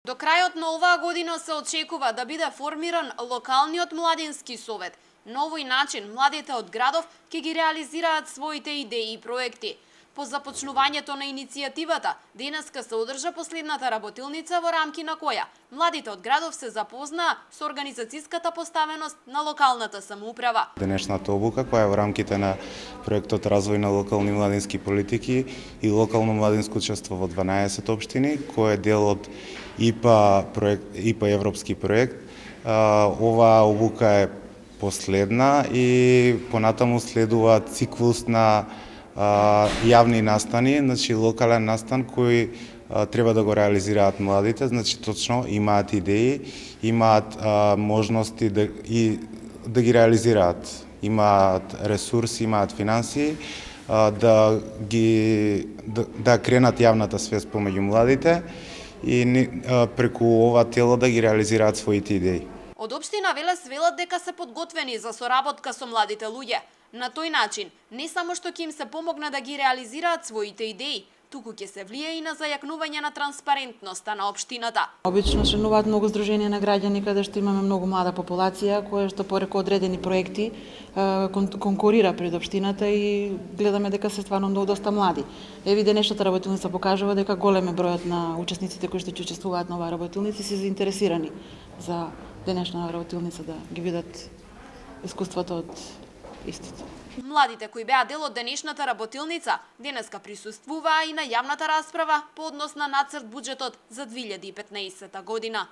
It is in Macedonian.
До крајот на оваа година се очекува да биде формиран локалниот младински совет. На овој начин младите од градов ќе ги реализираат своите идеи и проекти. По започнувањето на иницијативата, денеска се одржа последната работилница во рамки на која младите од градов се запознаа со организацијската поставеност на локалната самоуправа. Денешната обука, која е во рамките на проектот Развој на локални младински политики и локално младинско учество во 12 општини, кој е дел од ИПА европски проект. Оваа обука е последна и понатаму следува циклус на јавни настани, значи локален настан кој треба да го реализираат младите, значи точно имаат идеи, имаат можности да ги реализираат, имаат ресурси, имаат финансии, да кренат јавната свест помеѓу младите и преку ова тело да ги реализираат своите идеи. Од општина Велес велат дека се подготвени за соработка со младите луѓе. На тој начин, не само што ќе им се помогне да ги реализираат своите идеи, туку ќе се влие и на зајакнување на транспарентноста на општината. Обично членуваат многу здруженија на граѓани каде што имаме многу млада популација која што пореку одредени проекти конкурира пред општината и гледаме дека се стварно доста млади. Еви денешната работилница покажува дека голем е бројот на учесниците кои што ќе учествуваат на оваа работилница и се заинтересирани за денешна работилница да ги видат искуството од истите. Младите кои беа дел од денешната работилница денеска присуствуваа и на јавната расправа по однос на нацрт буџетот за 2015 година.